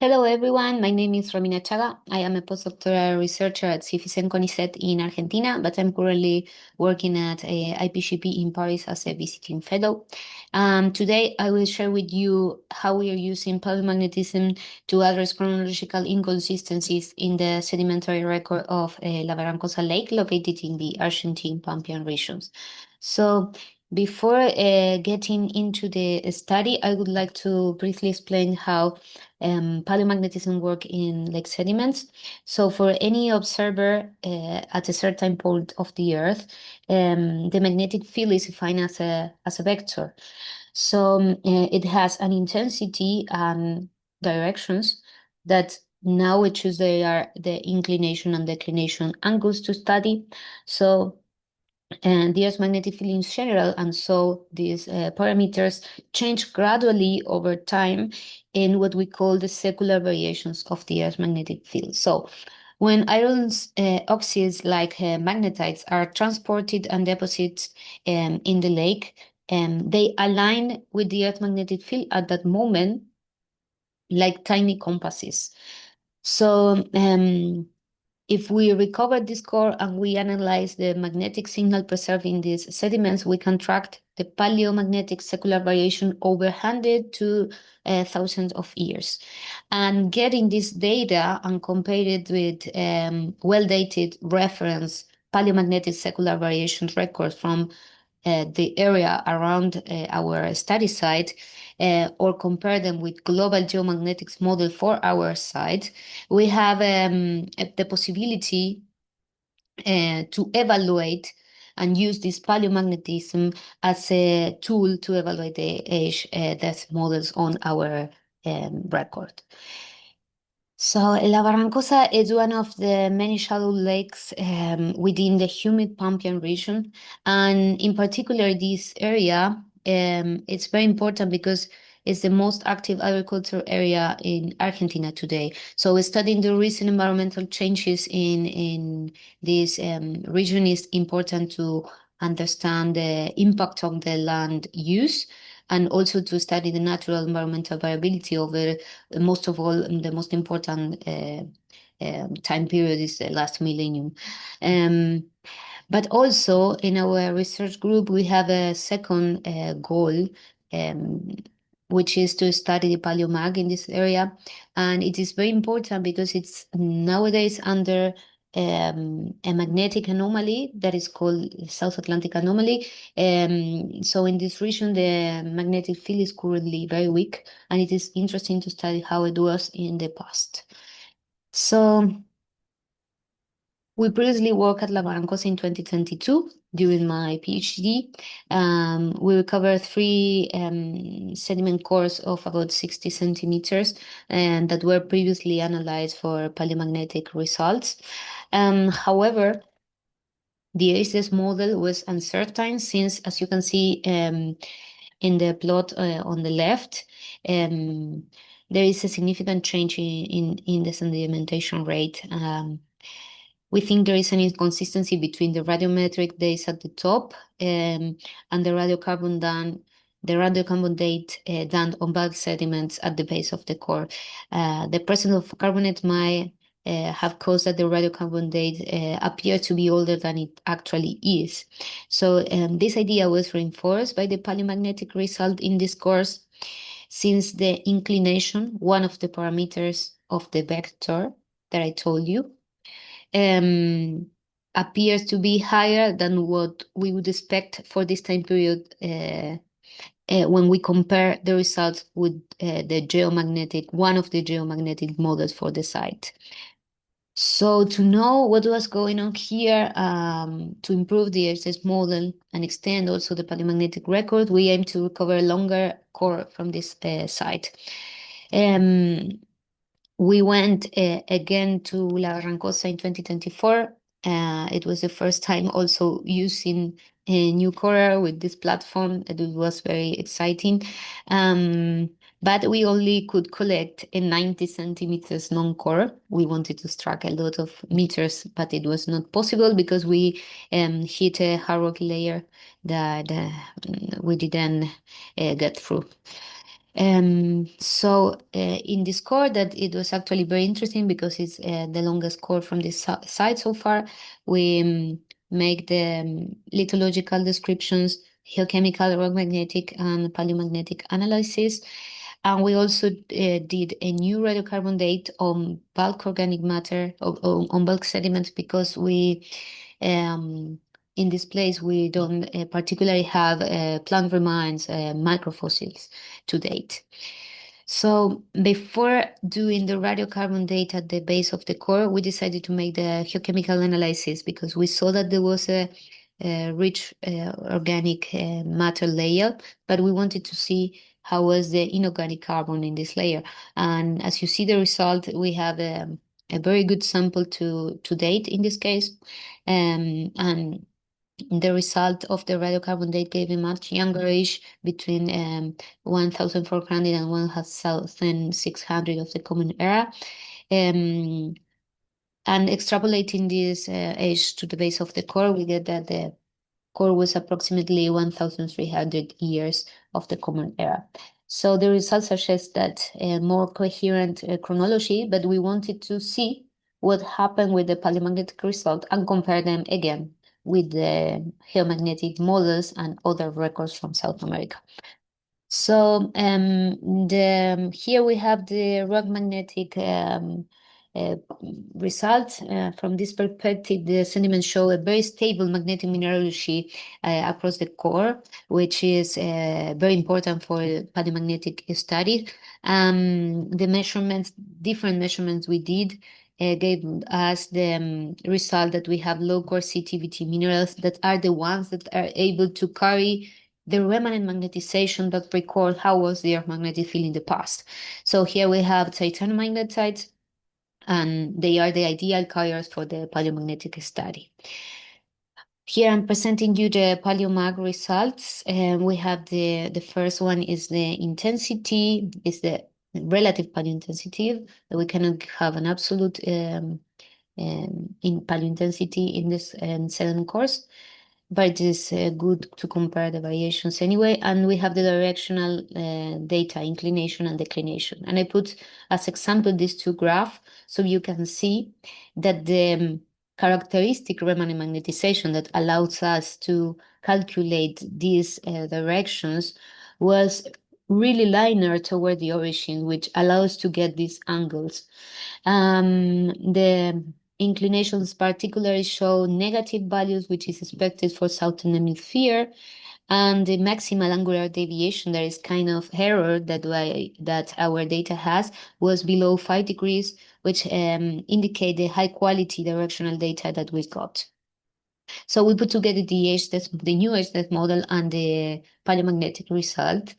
Hello everyone, my name is Romina Achaga. I am a postdoctoral researcher at CEST and CONICET in Argentina, but I'm currently working at IPGP in Paris as a visiting fellow. Today I will share with you how we are using paleomagnetism to address chronological inconsistencies in the sedimentary record of La Barrancosa Lake located in the Argentine Pampean regions. So before getting into the study, I would like to briefly explain how paleomagnetism work in lake sediments. So for any observer at a certain point of the Earth, the magnetic field is defined as a vector. So it has an intensity and directions that now we choose they are the inclination and declination angles to study. So and the Earth's magnetic field in general, and so these parameters change gradually over time in what we call the secular variations of the Earth's magnetic field. So when iron oxides like magnetites are transported and deposited in the lake, they align with the Earth's magnetic field at that moment like tiny compasses. So if we recover this core and we analyze the magnetic signal preserved in these sediments, we can track the paleomagnetic secular variation over hundreds to thousands of years. And getting this data and compare it with well-dated reference paleomagnetic secular variation records from the area around our study site or compare them with global geomagnetics model for our site, we have the possibility to evaluate and use this paleomagnetism as a tool to evaluate the age death models on our record. So La Barrancosa is one of the many shallow lakes within the humid Pampean region. And in particular, this area, it's very important because it's the most active agricultural area in Argentina today. So studying the recent environmental changes in this region is important to understand the impact of the land use and also to study the natural environmental variability over most of all, the most important time period is the last millennium. Um, but also in our research group, we have a second goal, um, which is to study the paleomag in this area. And it is very important because it's nowadays under a magnetic anomaly that is called South Atlantic anomaly. So in this region, the magnetic field is currently very weak, and it is interesting to study how it was in the past. So we previously worked at La Barrancosa in 2022 during my PhD. We recovered three sediment cores of about 60 centimeters and that were previously analyzed for paleomagnetic results. However, the ACES model was uncertain since, as you can see in the plot on the left, there is a significant change in the sedimentation rate. We think there is an inconsistency between the radiometric days at the top and the radiocarbon date done on bulk sediments at the base of the core. The presence of carbonate might have caused that the radiocarbon date appear to be older than it actually is. So this idea was reinforced by the paleomagnetic result in this course, since the inclination, one of the parameters of the vector that I told you, um, appears to be higher than what we would expect for this time period when we compare the results with one of the geomagnetic models for the site. So to know what was going on here, to improve the ACES model and extend also the paleomagnetic record, we aim to recover a longer core from this site. We went again to La Barrancosa in 2024. It was the first time also using a new core with this platform. It was very exciting. But we only could collect a 90 centimeters long core. We wanted to track a lot of meters, but it was not possible because we hit a hard rock layer that we didn't get through. So in this core, that it was actually very interesting because it's the longest core from this site so far. We make the lithological descriptions, geochemical, rock magnetic, and paleomagnetic analysis. And we also did a new radiocarbon date on bulk organic matter, on bulk sediments, because we in this place we don't particularly have plant remains, microfossils to date. So before doing the radiocarbon date at the base of the core, we decided to make the geochemical analysis because we saw that there was a rich organic matter layer, but we wanted to see how was the inorganic carbon in this layer. And as you see the result, we have a very good sample to date in this case. And the result of the radiocarbon date gave a much younger age between 1400 and 1600 of the Common Era. Um, and extrapolating this age to the base of the core, we get that the core was approximately 1300 years of the Common Era. So the results suggest that a more coherent chronology, but we wanted to see what happened with the paleomagnetic result and compare them again with the geomagnetic models and other records from South America. So here we have the rock magnetic uh, result. From this perspective, the sediments show a very stable magnetic mineralogy across the core, which is very important for paleomagnetic studies. The measurements, different measurements we did, gave us the result that we have low coercitivity minerals that are the ones that are able to carry the remnant magnetization that record how was the Earth magnetic field in the past. So here we have titanium magnetites, and they are the ideal carriers for the paleomagnetic study. Here I'm presenting you the paleomag results, and we have the first one is the intensity, is the relative paleointensity. We cannot have an absolute in paleointensity in this sediment course, but it is good to compare the variations anyway. And we have the directional data, inclination and declination. And I put as example these two graphs so you can see that the characteristic remanent magnetization that allows us to calculate these directions was really linear toward the origin, which allows to get these angles. The inclinations particularly show negative values, which is expected for southern hemisphere, and the maximal angular deviation, there is kind of error that our data has, was below 5 degrees, which indicate the high quality directional data that we got. So we put together the new HDES model and the paleomagnetic result,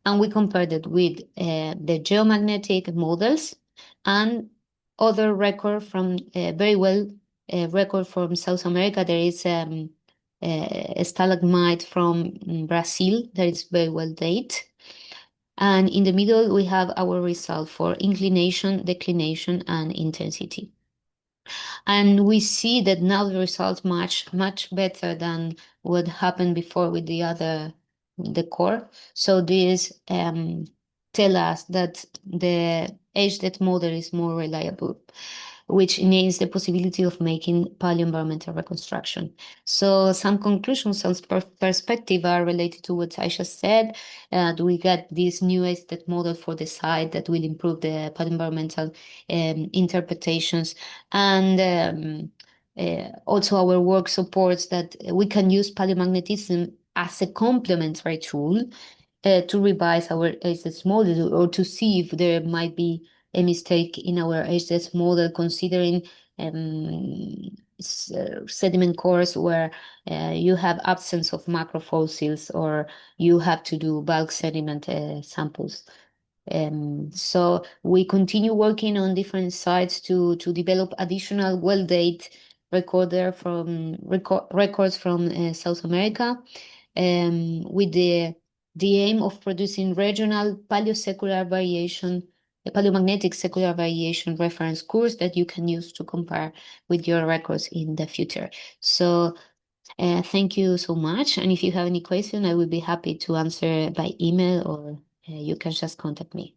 and we compared it with the geomagnetic models and other record from very well record from South America. There is a stalagmite from Brazil that is very well dated. And in the middle, we have our result for inclination, declination, and intensity. And we see that now the results much better than what happened before with the core. So this tell us that the HDET model is more reliable, which means the possibility of making paleoenvironmental reconstruction. So some conclusions and perspective are related to what I just said. We got this new HDET model for the site that will improve the paleoenvironmental interpretations. And also our work supports that we can use paleomagnetism as a complementary tool to revise our HDES model or to see if there might be a mistake in our HDES model, considering sediment cores where you have absence of macrofossils or you have to do bulk sediment samples. So we continue working on different sites to develop additional well-dated records from South America, with the aim of producing regional paleosecular variation, paleomagnetic secular variation reference course that you can use to compare with your records in the future. So thank you so much. And if you have any question, I will be happy to answer by email or you can just contact me.